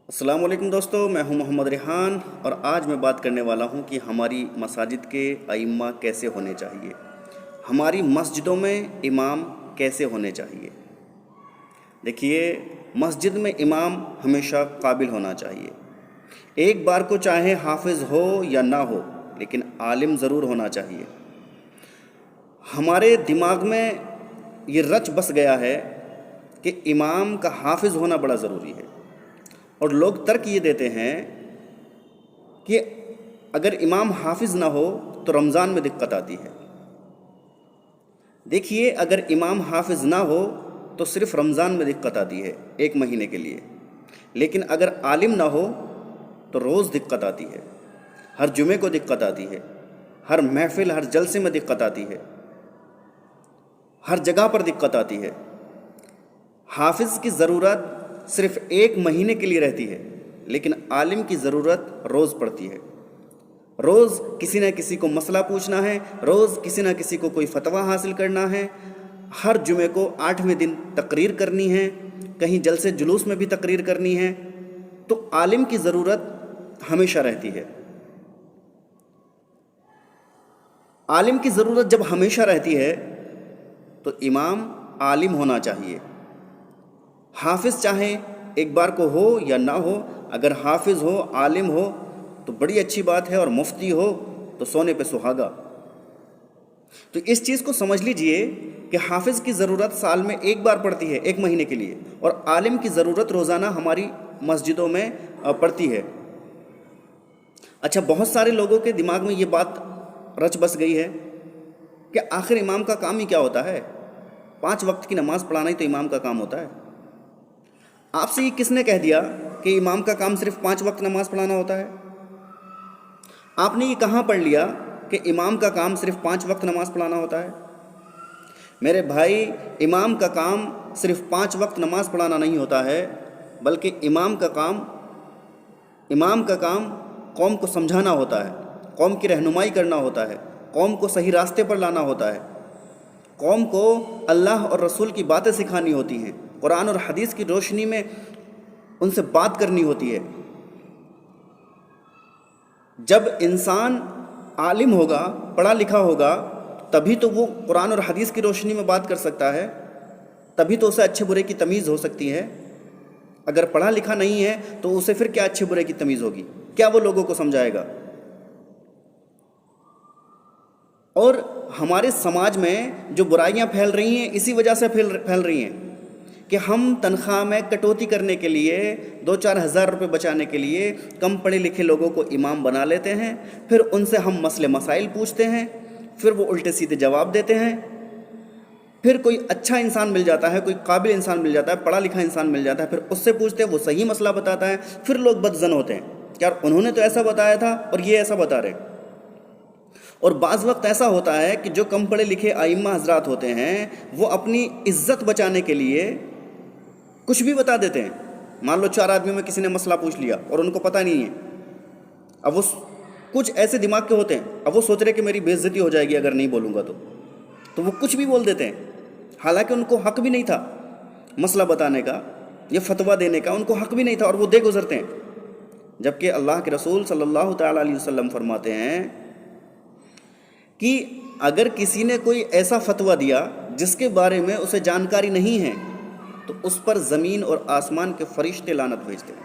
السلام علیکم دوستو، میں ہوں محمد ریحان اور آج میں بات کرنے والا ہوں کہ ہماری مساجد کے ائمہ کیسے ہونے چاہیے، ہماری مسجدوں میں امام کیسے ہونے چاہیے۔ دیکھیے، مسجد میں امام ہمیشہ قابل ہونا چاہیے۔ ایک بار کو چاہے حافظ ہو یا نہ ہو، لیکن عالم ضرور ہونا چاہیے۔ ہمارے دماغ میں یہ رچ بس گیا ہے کہ امام کا حافظ ہونا بڑا ضروری ہے، اور لوگ ترک یہ دیتے ہیں کہ اگر امام حافظ نہ ہو تو رمضان میں دقت آتی ہے۔ دیکھیے، اگر امام حافظ نہ ہو تو صرف رمضان میں دقت آتی ہے، ایک مہینے کے لیے، لیکن اگر عالم نہ ہو تو روز دقت آتی ہے، ہر جمعے کو دقت آتی ہے، ہر محفل ہر جلسے میں دقت آتی ہے، ہر جگہ پر دقت آتی ہے۔ حافظ کی ضرورت صرف ایک مہینے کے لیے رہتی ہے، لیکن عالم کی ضرورت روز پڑتی ہے۔ روز کسی نہ کسی کو مسئلہ پوچھنا ہے، روز کسی نہ کسی کو کوئی فتویٰ حاصل کرنا ہے، ہر جمعے کو 8ویں دن تقریر کرنی ہے، کہیں جلسے جلوس میں بھی تقریر کرنی ہے، تو عالم کی ضرورت ہمیشہ رہتی ہے۔ عالم کی ضرورت جب ہمیشہ رہتی ہے تو امام عالم ہونا چاہیے۔ حافظ چاہے ایک بار کو ہو یا نہ ہو، اگر حافظ ہو، عالم ہو تو بڑی اچھی بات ہے، اور مفتی ہو تو سونے پہ سہاگا۔ تو اس چیز کو سمجھ لیجئے کہ حافظ کی ضرورت سال میں ایک بار پڑتی ہے، ایک مہینے کے لیے، اور عالم کی ضرورت روزانہ ہماری مسجدوں میں پڑتی ہے۔ اچھا، بہت سارے لوگوں کے دماغ میں یہ بات رچ بس گئی ہے کہ آخر امام کا کام ہی کیا ہوتا ہے؟ 5 وقت کی نماز پڑھانا ہی تو امام کا کام ہوتا ہے۔ آپ سے یہ کس نے کہہ دیا کہ امام کا کام صرف 5 وقت نماز پڑھانا ہوتا ہے؟ آپ نے یہ کہاں پڑھ لیا کہ امام کا کام صرف 5 وقت نماز پڑھانا ہوتا ہے؟ میرے بھائی، امام کا کام صرف 5 وقت نماز پڑھانا نہیں ہوتا ہے، بلکہ امام کا کام قوم کو سمجھانا ہوتا ہے، قوم کی رہنمائی کرنا ہوتا ہے، قوم کو صحیح راستے پر لانا ہوتا ہے، قوم کو اللہ اور رسول کی باتیں سکھانی ہوتی ہیں، قرآن اور حدیث کی روشنی میں ان سے بات کرنی ہوتی ہے۔ جب انسان عالم ہوگا، پڑھا لکھا ہوگا، تبھی تو وہ قرآن اور حدیث کی روشنی میں بات کر سکتا ہے، تبھی تو اسے اچھے برے کی تمیز ہو سکتی ہے۔ اگر پڑھا لکھا نہیں ہے تو اسے پھر کیا اچھے برے کی تمیز ہوگی؟ کیا وہ لوگوں کو سمجھائے گا؟ اور ہمارے سماج میں جو برائیاں پھیل رہی ہیں، اسی وجہ سے پھیل رہی ہیں کہ ہم تنخواہ میں کٹوتی کرنے کے لیے، 2-4 ہزار روپے بچانے کے لیے کم پڑھے لکھے لوگوں کو امام بنا لیتے ہیں، پھر ان سے ہم مسئلے مسائل پوچھتے ہیں، پھر وہ الٹے سیدھے جواب دیتے ہیں، پھر کوئی اچھا انسان مل جاتا ہے، کوئی قابل انسان مل جاتا ہے، پڑھا لکھا انسان مل جاتا ہے، پھر اس سے پوچھتے ہیں، وہ صحیح مسئلہ بتاتا ہے، پھر لوگ بدظن ہوتے ہیں کہ یار انہوں نے تو ایسا بتایا تھا اور یہ ایسا بتا رہے۔ اور بعض وقت ایسا ہوتا ہے کہ جو کم پڑھے لکھے ائمہ حضرات ہوتے ہیں، وہ اپنی عزت بچانے کے لیے کچھ بھی بتا دیتے ہیں۔ مان لو 4 آدمیوں میں کسی نے مسئلہ پوچھ لیا اور ان کو پتہ نہیں ہے، اب وہ کچھ ایسے دماغ کے ہوتے ہیں، اب وہ سوچ رہے کہ میری بے عزتی ہو جائے گی اگر نہیں بولوں گا تو وہ کچھ بھی بول دیتے ہیں، حالانکہ ان کو حق بھی نہیں تھا مسئلہ بتانے کا، یہ فتویٰ دینے کا ان کو حق بھی نہیں تھا، اور وہ دے گزرتے ہیں۔ جبکہ اللہ کے رسول صلی اللہ تعالیٰ علیہ وسلم فرماتے ہیں کہ اگر کسی نے کوئی ایسا فتویٰ دیا جس کے بارے میں اسے جانکاری نہیں ہے، تو اس پر زمین اور آسمان کے فرشتے لعنت بھیجتے ہیں۔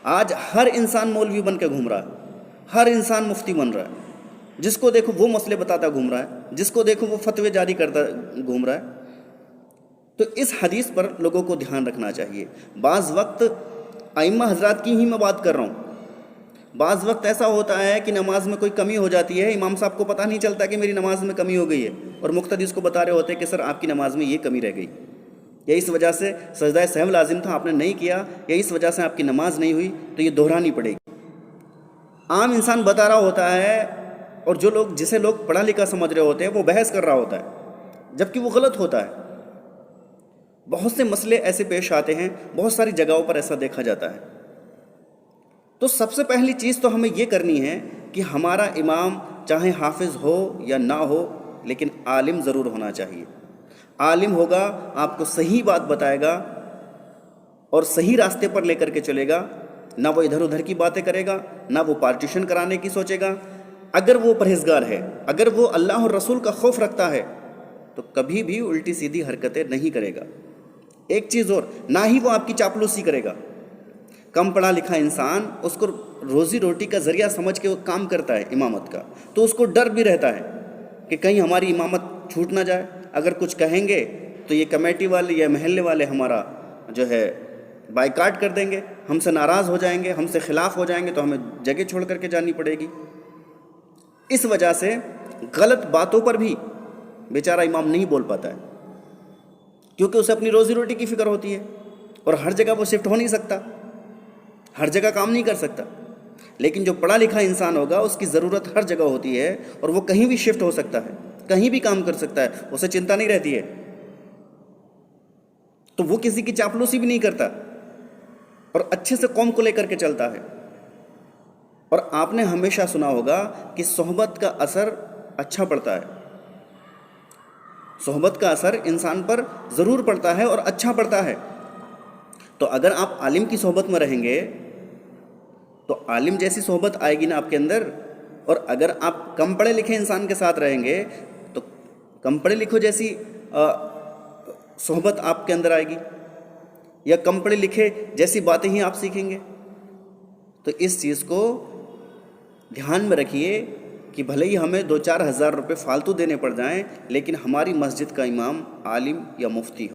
آج ہر انسان مولوی بن کے گھوم رہا ہے، ہر انسان مفتی بن رہا ہے، جس کو دیکھو وہ مسئلے بتاتا گھوم رہا ہے، جس کو دیکھو وہ فتوے جاری کرتا گھوم رہا ہے۔ تو اس حدیث پر لوگوں کو دھیان رکھنا چاہیے۔ بعض وقت ائمہ حضرات کی ہی میں بات کر رہا ہوں، بعض وقت ایسا ہوتا ہے کہ نماز میں کوئی کمی ہو جاتی ہے، امام صاحب کو پتہ نہیں چلتا کہ میری نماز میں کمی ہو گئی ہے، اور مقتدی اس کو بتا رہے ہوتے ہیں کہ سر آپ کی نماز میں یہ کمی رہ گئی، یا اس وجہ سے سجدہ سہو لازم تھا آپ نے نہیں کیا، یا اس وجہ سے آپ کی نماز نہیں ہوئی، تو یہ دہرانی پڑے گی۔ عام انسان بتا رہا ہوتا ہے، اور جسے لوگ پڑھا لکھا سمجھ رہے ہوتے ہیں وہ بحث کر رہا ہوتا ہے، جبکہ وہ غلط ہوتا ہے۔ بہت سے مسئلے ایسے پیش آتے ہیں، بہت ساری جگہوں پر ایسا دیکھا جاتا ہے۔ تو سب سے پہلی چیز تو ہمیں یہ کرنی ہے کہ ہمارا امام چاہے حافظ ہو یا نہ ہو، لیکن عالم ضرور ہونا چاہیے۔ عالم ہوگا، آپ کو صحیح بات بتائے گا، اور صحیح راستے پر لے کر کے چلے گا، نہ وہ ادھر ادھر کی باتیں کرے گا، نہ وہ پارٹیشن کرانے کی سوچے گا، اگر وہ پرہیزگار ہے، اگر وہ اللہ اور رسول کا خوف رکھتا ہے تو کبھی بھی الٹی سیدھی حرکتیں نہیں کرے گا۔ ایک چیز اور، نہ ہی وہ آپ کی چاپلوسی کرے گا۔ کم پڑھا لکھا انسان اس کو روزی روٹی کا ذریعہ سمجھ کے وہ کام کرتا ہے امامت کا، تو اس کو ڈر بھی رہتا ہے کہ کہیں ہماری امامت چھوٹ نہ جائے، اگر کچھ کہیں گے تو یہ کمیٹی والے یا محلے والے ہمارا جو ہے بائیکاٹ کر دیں گے، ہم سے ناراض ہو جائیں گے، ہم سے خلاف ہو جائیں گے، تو ہمیں جگہ چھوڑ کر کے جانی پڑے گی۔ اس وجہ سے غلط باتوں پر بھی بیچارہ امام نہیں بول پاتا ہے، کیونکہ اسے اپنی روزی روٹی کی فکر ہوتی ہے، اور ہر جگہ وہ شفٹ ہو نہیں سکتا، ہر جگہ کام نہیں کر سکتا۔ لیکن جو پڑھا لکھا انسان ہوگا اس کی ضرورت ہر جگہ ہوتی ہے، اور وہ کہیں بھی شفٹ ہو سکتا ہے، کہیں بھی کام کر سکتا ہے، اسے چنتا نہیں رہتی ہے، تو وہ کسی کی چاپلوسی بھی نہیں کرتا اور اچھے سے قوم کو لے کر کے چلتا ہے۔ اور آپ نے ہمیشہ سنا ہوگا کہ صحبت کا اثر اچھا پڑتا ہے، صحبت کا اثر انسان پر ضرور پڑتا ہے اور اچھا پڑتا ہے۔ تو اگر آپ عالم کی صحبت میں رہیں گے تو عالم جیسی صحبت آئے گی نا آپ کے اندر، اور اگر آپ کم پڑھے لکھے انسان کے ساتھ رہیں گے تو کم پڑھے لکھوں جیسی صحبت آپ کے اندر آئے گی، یا کم پڑھے لکھے جیسی باتیں ہی آپ سیکھیں گے۔ تو اس چیز کو دھیان میں رکھیے کہ بھلے ہی ہمیں 2-4 ہزار روپے فالتو دینے پڑ جائیں، لیکن ہماری مسجد کا امام عالم یا مفتی ہو۔